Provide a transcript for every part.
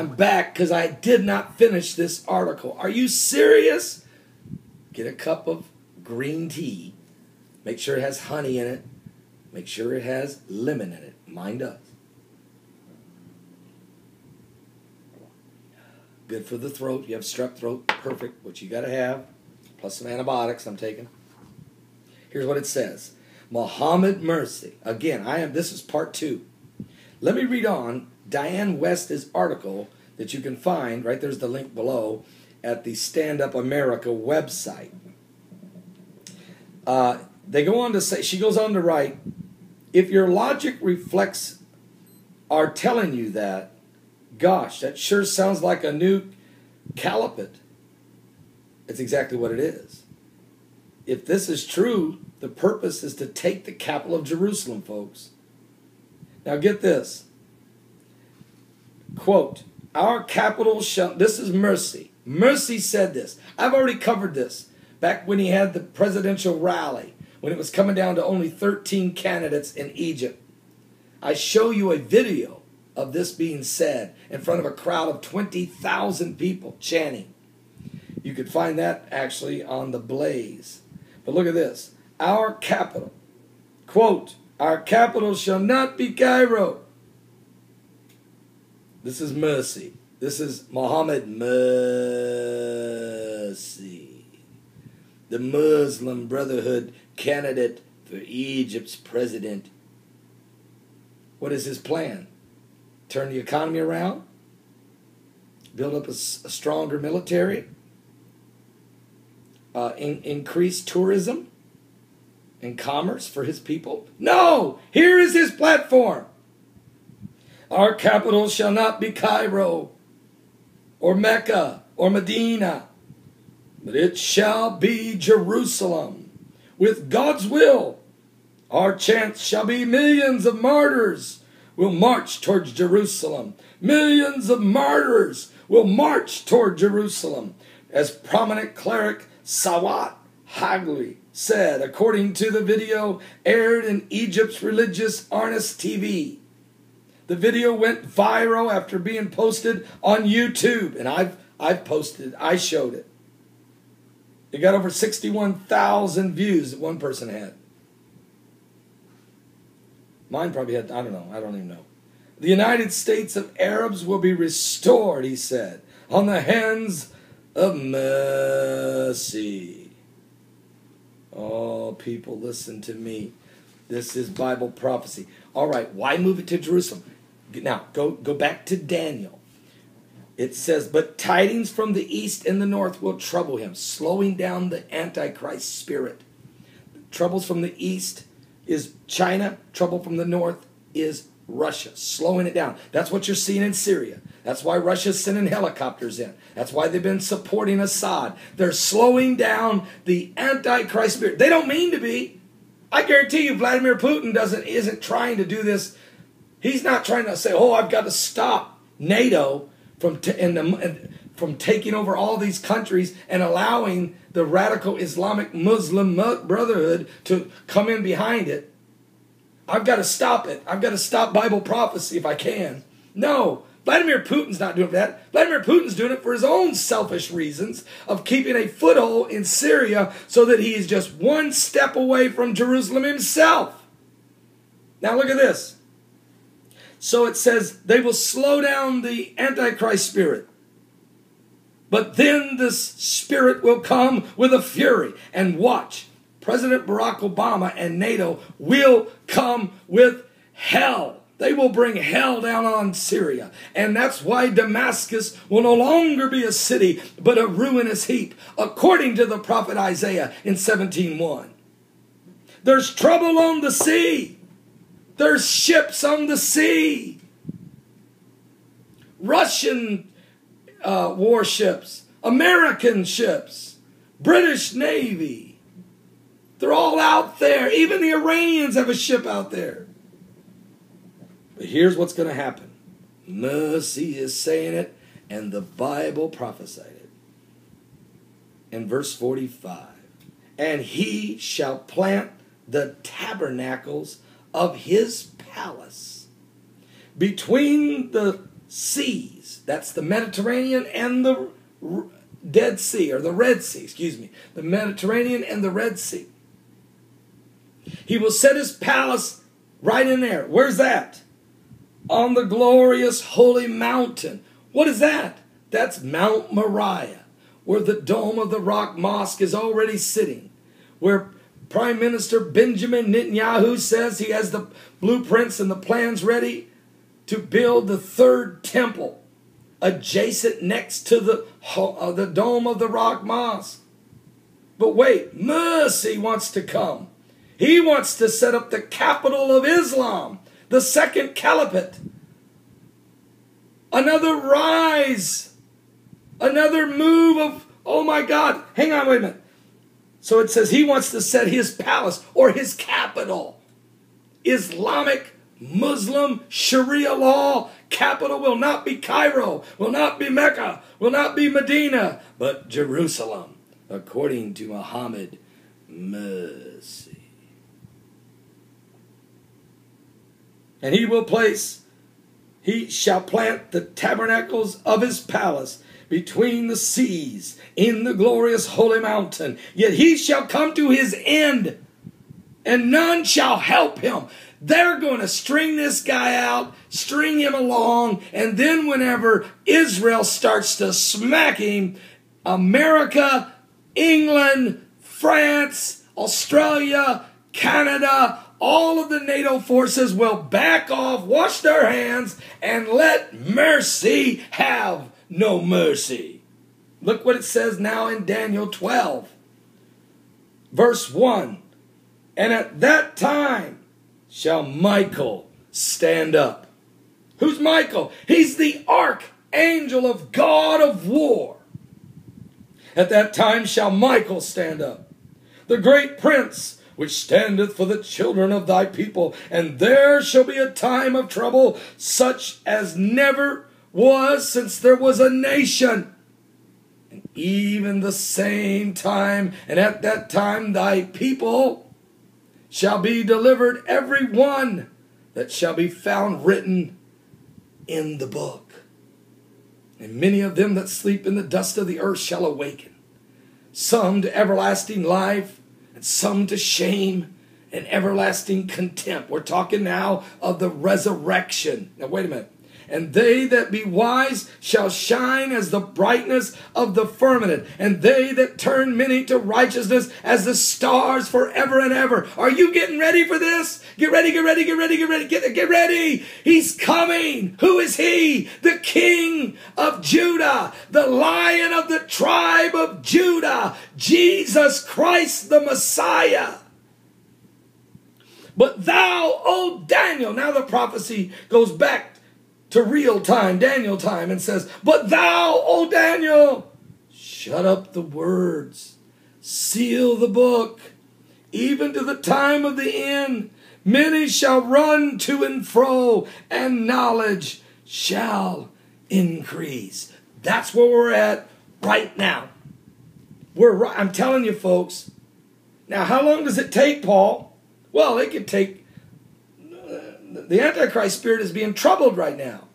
I'm back because I did not finish this article. Are you serious? Get a cup of green tea. Make sure it has honey in it. Make sure it has lemon in it. Mine does. Good for the throat. You have strep throat. Perfect. What you got to have. Plus some antibiotics I'm taking. Here's what it says. Mohammad Mursi. Again, this is part 2. Let me read on Diane West's article that you can find, right there's the link below, at the Stand Up America website. They go on to say, she goes on to write, if your logic reflects are telling you that, gosh, that sure sounds like a new caliphate. It's exactly what it is. If this is true, the purpose is to take the capital of Jerusalem, folks. Now get this. Quote, our capital shall, this is Mursi. Mursi said this. I've already covered this back when he had the presidential rally, when it was coming down to only 13 candidates in Egypt. I show you a video of this being said in front of a crowd of 20,000 people chanting. You could find that actually on the Blaze. But look at this. Our capital, quote, our capital shall not be Cairo. This is Mursi. This is Mohammad Mursi, the Muslim Brotherhood candidate for Egypt's president. What is his plan? Turn the economy around? Build up a stronger military? Increase tourism and commerce for his people? No! Here is his platform. Our capital shall not be Cairo or Mecca or Medina, but it shall be Jerusalem. With God's will, our chance shall be millions of martyrs will march towards Jerusalem. Millions of martyrs will march toward Jerusalem. As prominent cleric Sawat Hagli said, according to the video aired in Egypt's religious Arnis TV. The video went viral after being posted on YouTube, and I've posted, I showed it. It got over 61,000 views that one person had. Mine probably had, I don't know, I don't even know. The United States of Arabs will be restored, he said, on the hands of mercy. Oh, people, listen to me. This is Bible prophecy. All right, why move it to Jerusalem? Now, go back to Daniel. It says, but tidings from the east and the north will trouble him, slowing down the Antichrist spirit. Troubles from the east is China. Trouble from the north is Russia, slowing it down. That's what you're seeing in Syria. That's why Russia's sending helicopters in. That's why they've been supporting Assad. They're slowing down the Antichrist spirit. They don't mean to be. I guarantee you Vladimir Putin isn't trying to do this. He's not trying to say, oh, I've got to stop NATO from taking over all these countries and allowing the radical Islamic Muslim Brotherhood to come in behind it. I've got to stop it. I've got to stop Bible prophecy if I can. No, Vladimir Putin's not doing that. Vladimir Putin's doing it for his own selfish reasons of keeping a foothold in Syria so that he is just one step away from Jerusalem himself. Now look at this. So it says they will slow down the Antichrist spirit. But then this spirit will come with a fury. And watch, President Barack Obama and NATO will come with hell. They will bring hell down on Syria. And that's why Damascus will no longer be a city, but a ruinous heap, according to the prophet Isaiah in 17:1. There's trouble on the sea. There's ships on the sea. Russian warships, American ships, British Navy. They're all out there. Even the Iranians have a ship out there. But here's what's going to happen. Mercy is saying it, and the Bible prophesied it. In verse 45, and he shall plant the tabernacles of his palace between the seas. That's the Mediterranean and the Dead Sea, or the Red Sea, excuse me. The Mediterranean and the Red Sea. He will set his palace right in there. Where's that? On the glorious holy mountain. What is that? That's Mount Moriah, where the Dome of the Rock Mosque is already sitting, where Prime Minister Benjamin Netanyahu says he has the blueprints and the plans ready to build the third temple adjacent next to the Dome of the Rock Mosque. But wait, Mursi wants to come. He wants to set up the capital of Islam, the second caliphate. Another rise, another move of, oh my God, hang on, wait a minute. So it says he wants to set his palace or his capital, Islamic, Muslim, Sharia law capital will not be Cairo, will not be Mecca, will not be Medina, but Jerusalem, according to Mohammad Mursi. And he shall plant the tabernacles of his palace between the seas in the glorious holy mountain. Yet he shall come to his end, and none shall help him. They're going to string this guy out, string him along, and then whenever Israel starts to smack him, America, England, France, Australia, Canada, all of the NATO forces will back off, wash their hands, and let Mursi have no mercy. Look what it says now in Daniel 12, verse 1. And at that time shall Michael stand up. Who's Michael? He's the archangel of God of war. At that time shall Michael stand up, the great prince, which standeth for the children of thy people. And there shall be a time of trouble, such as never was since there was a nation. And even the same time, and at that time thy people shall be delivered, every one that shall be found written in the book. And many of them that sleep in the dust of the earth shall awaken, some to everlasting life, and some to shame and everlasting contempt. We're talking now of the resurrection. Now wait a minute. And they that be wise shall shine as the brightness of the firmament, and they that turn many to righteousness as the stars forever and ever. Are you getting ready for this? Get ready, get ready, get ready, get ready, get ready. He's coming. Who is he? The King of Judah, the Lion of the tribe of Judah, Jesus Christ the Messiah. But thou, O Daniel, now the prophecy goes back to real time, Daniel time, and says, but thou, O Daniel, shut up the words, seal the book, even to the time of the end. Many shall run to and fro, and knowledge shall increase. That's where we're at right now. I'm telling you, folks. Now, how long does it take, Paul? Well, it could take. The Antichrist spirit is being troubled right now.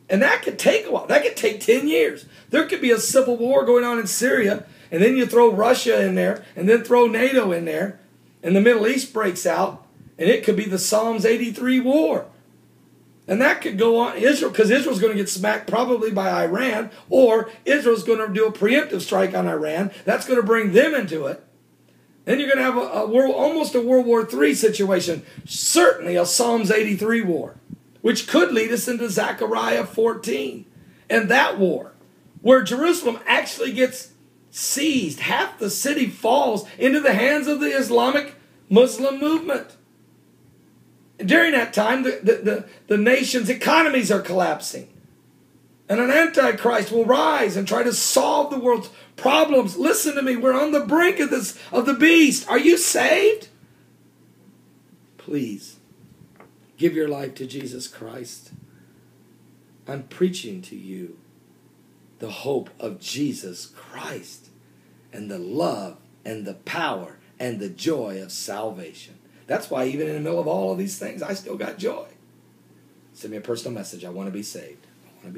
And that could take a while. That could take 10 years. There could be a civil war going on in Syria, and then you throw Russia in there, and then throw NATO in there, and the Middle East breaks out, and it could be the Psalms 83 war. And that could go on. Israel, because Israel's going to get smacked probably by Iran, or Israel's going to do a preemptive strike on Iran. That's going to bring them into it. Then you're going to have almost a World War III situation. Certainly a Psalms 83 war, which could lead us into Zechariah 14. And that war, where Jerusalem actually gets seized. Half the city falls into the hands of the Islamic Muslim movement. During that time, the nation's economies are collapsing. And an antichrist will rise and try to solve the world's problems. Listen to me, we're on the brink of the beast. Are you saved? Please, give your life to Jesus Christ. I'm preaching to you the hope of Jesus Christ and the love and the power and the joy of salvation. That's why even in the middle of all of these things, I still got joy. Send me a personal message. I want to be saved.